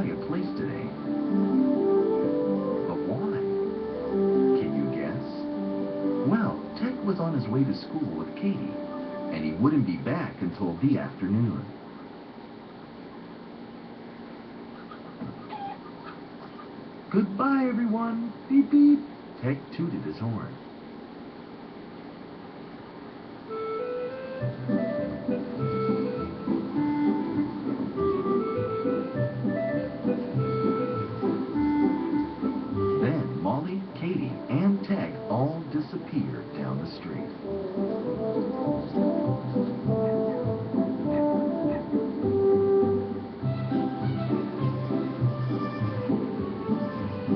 buy a place today. But why? Can you guess? Well, Tech was on his way to school with Katie, and he wouldn't be back until the afternoon. Goodbye, everyone. Beep, beep. Tech tooted his horn. Then Molly, Katie, and Tech all disappeared down the street.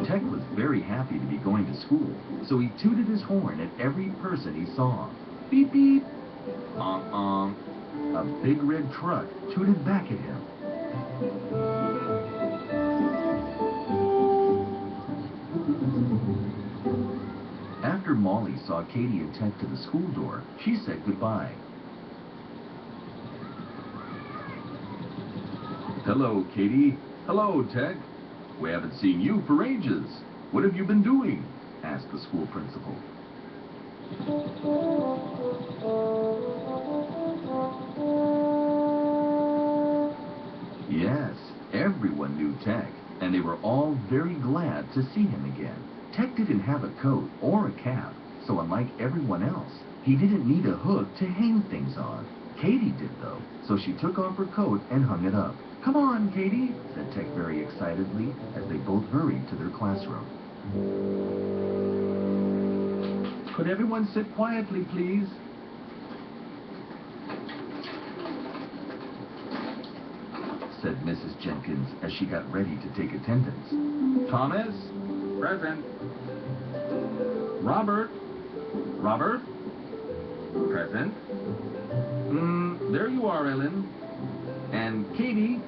Tech was very happy to be going to school, so he tooted his horn at every person he saw. Beep, beep. Honk, honk. A big red truck tooted back at him. After Molly saw Katie and Tech to the school door, she said goodbye. Hello, Katie. Hello, Tech. We haven't seen you for ages. What have you been doing? Asked the school principal. Yes, everyone knew Tech, and they were all very glad to see him again. Tech didn't have a coat or a cap, so unlike everyone else, he didn't need a hook to hang things on. Katie did, though, so she took off her coat and hung it up. Come on, Katie, said Tech very excitedly as they both hurried to their classroom. Could everyone sit quietly, please? Said Mrs. Jenkins as she got ready to take attendance. Thomas? Present. Robert? Robert? Present. There you are, Ellen. And Katie?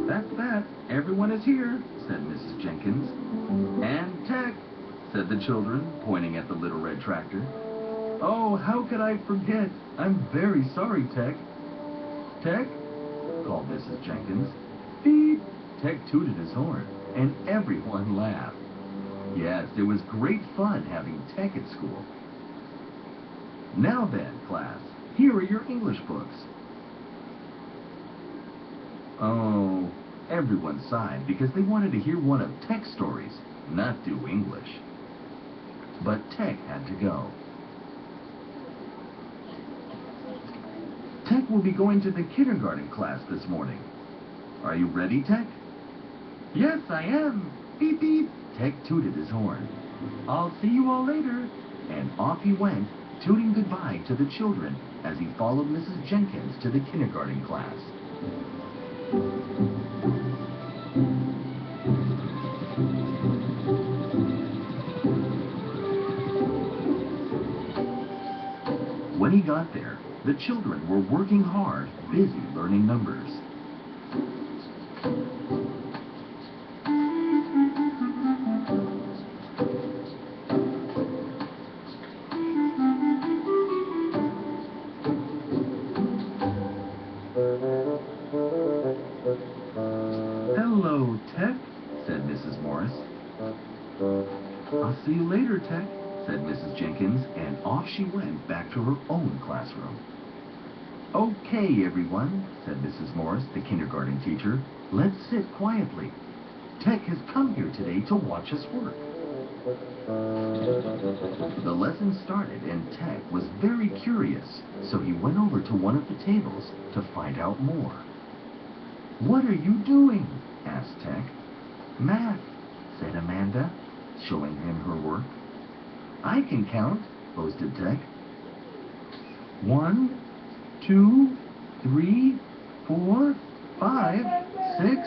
That's that. Everyone is here, said Mrs. Jenkins. And Tech, said the children, pointing at the little red tractor. Oh, how could I forget? I'm very sorry, Tech. Tech? Called Mrs. Jenkins. Beep! Tech tooted his horn, and everyone laughed. Yes, it was great fun having Tech at school. Now then, class, here are your English books. Oh, everyone sighed because they wanted to hear one of Tech's stories, not do English. But Tech had to go. Tech will be going to the kindergarten class this morning. Are you ready, Tech? Yes, I am. Beep, beep. Tech tooted his horn. I'll see you all later. And off he went, tooting goodbye to the children as he followed Mrs. Jenkins to the kindergarten class. When he got there, the children were working hard, busy learning numbers. Hello, Tech, said Mrs. Morris. I'll see you later, Tech, said Mrs. Jenkins, and off she went back to her own classroom. Okay, everyone, said Mrs. Morris, the kindergarten teacher. Let's sit quietly. Tech has come here today to watch us work. The lesson started, and Tech was very curious, so he went over to one of the tables to find out more. What are you doing? Asked Tech. Math, said Amanda, showing him her work. I can count, boasted Tech. 1, 2, 3, 4, 5, 6,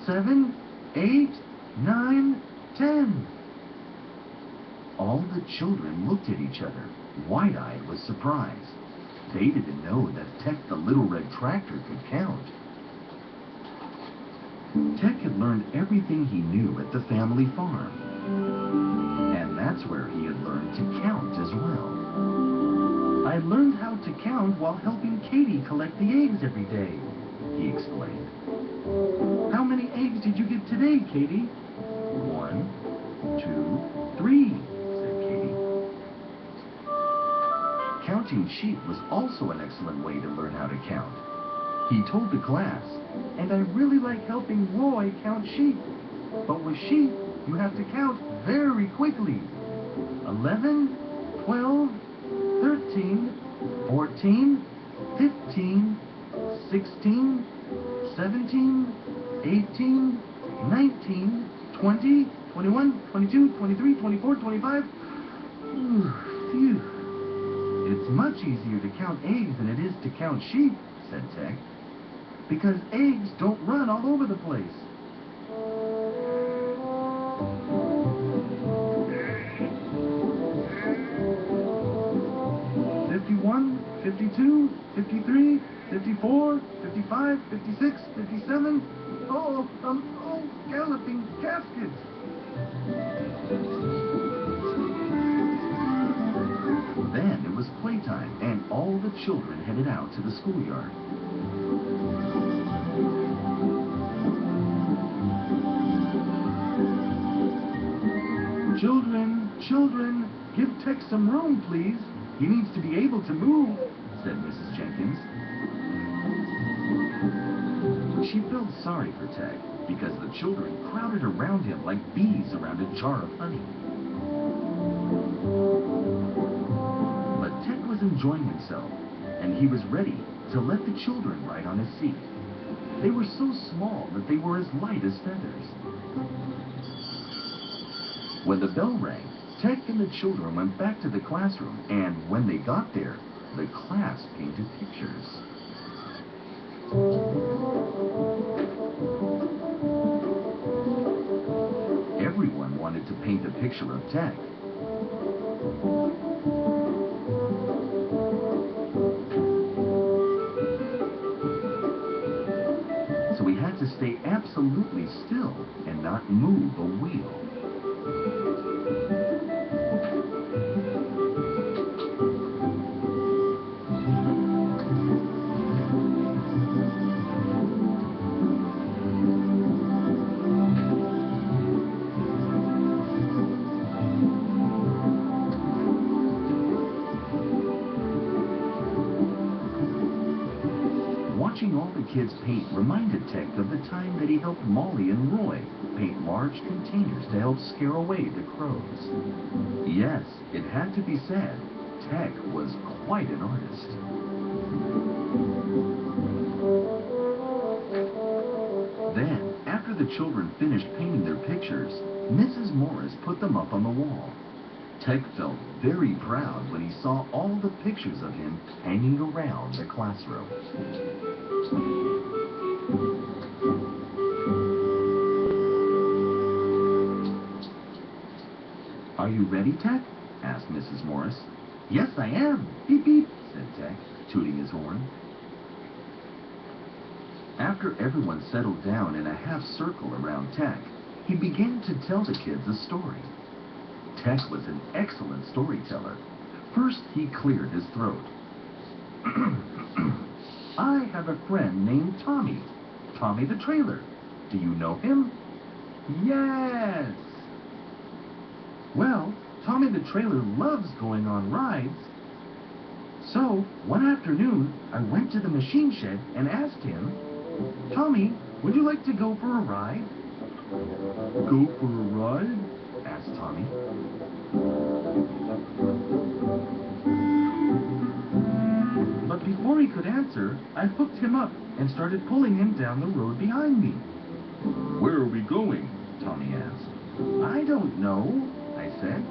7, 8, 9, 10. All the children looked at each other, wide-eyed with surprise. They didn't know that Tech the little red tractor could count. Tech had learned everything he knew at the family farm. And that's where he had learned to count as well. I learned how to count while helping Katie collect the eggs every day, he explained. How many eggs did you get today, Katie? 1, 2, 3, said Katie. Counting sheep was also an excellent way to learn how to count. He told the class, and I really like helping Roy count sheep. But with sheep, you have to count very quickly. 11, 12, 13, 14, 15, 16, 17, 18, 19, 20, 21, 22, 23, 24, 25. Phew. It's much easier to count eggs than it is to count sheep, said Tech, because eggs don't run all over the place. 51, 52, 53, 54, 55, 56, 57. Oh, galloping caskets. Then it was playtime, and all the children headed out to the schoolyard. Children, give Tech some room, please. He needs to be able to move, said Mrs. Jenkins. She felt sorry for Tech because the children crowded around him like bees around a jar of honey. But Tech was enjoying himself, and he was ready to let the children ride on his seat. They were so small that they were as light as feathers. When the bell rang, Tech and the children went back to the classroom, and when they got there, the class painted pictures. Everyone wanted to paint a picture of Tech. So he had to stay absolutely still and not move a wheel. Watching all the kids paint reminded Tech of the time that he helped Molly and Roy paint large containers to help scare away the crows. Yes, it had to be said, Tech was quite an artist. Then, after the children finished painting their pictures, Mrs. Morris put them up on the wall. Tech felt very proud when he saw all the pictures of him hanging around the classroom. Are you ready, Tech? Asked Mrs. Morris. Yes, I am. Beep, beep, said Tech, tooting his horn. After everyone settled down in a half circle around Tech, he began to tell the kids a story. Tech was an excellent storyteller. First, he cleared his throat. I have a friend named Tommy. Tommy the Trailer. Do you know him? Yes. Well, Tommy the Trailer loves going on rides. So, one afternoon, I went to the machine shed and asked him, Tommy, would you like to go for a ride? Go for a ride? Asked Tommy. But before he could answer, I hooked him up and started pulling him down the road behind me. Where are we going? Tommy asked. I don't know, I said.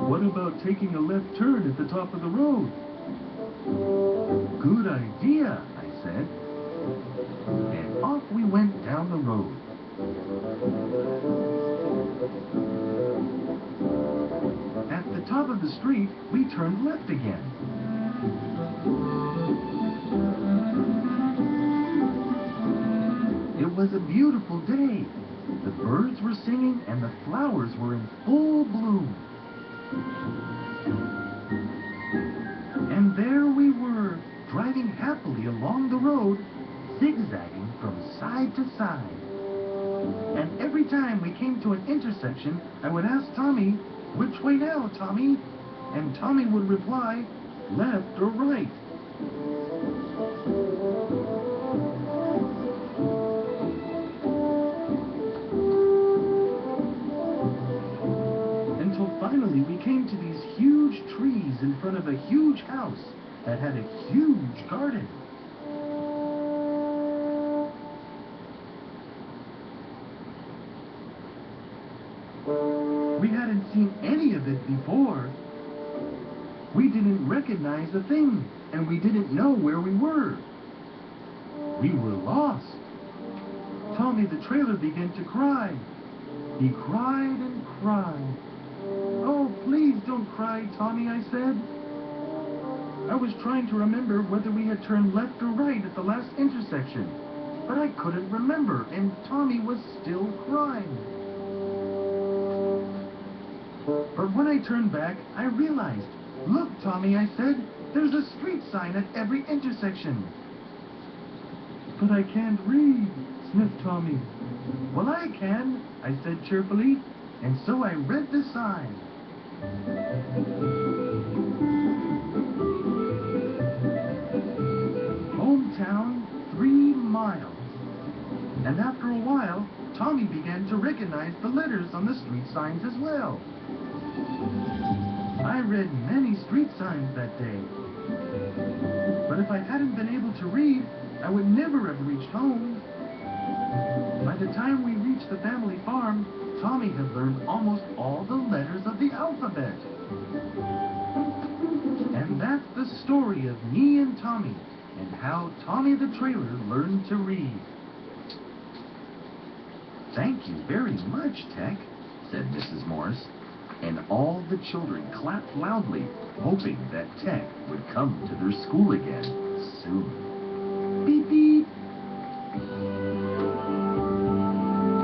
What about taking a left turn at the top of the road? Good idea, I said. And off we went down the road. At the top of the street, we turned left again. It was a beautiful day, The birds were singing and the flowers were in full bloom. And there we were, driving happily along the road, zigzagging from side to side. And every time we came to an intersection, I would ask Tommy, "Which way now, Tommy?" And Tommy would reply, "Left or right?" Until finally we came to these huge trees in front of a huge house that had a huge garden. We hadn't seen any of it before. We didn't recognize a thing, and we didn't know where we were. We were lost. Tommy the trailer began to cry. He cried and cried. "Oh, please don't cry, Tommy," I said. I was trying to remember whether we had turned left or right at the last intersection, but I couldn't remember, and Tommy was still crying. But when I turned back, I realized, "Look, Tommy," I said, "there's a street sign at every intersection." "But I can't read," sniffed Tommy. "Well, I can," I said cheerfully, and so I read the sign. Hometown, 3 miles. And after a while, Tommy began to recognize the letters on the street signs as well. I read many street signs that day. But if I hadn't been able to read, I would never have reached home. By the time we reached the family farm, Tommy had learned almost all the letters of the alphabet. And that's the story of me and Tommy, and how Tommy the trailer learned to read. "Thank you very much, Tech," said Mrs. Morris, and all the children clapped loudly, hoping that Tech would come to their school again soon. Beep, beep.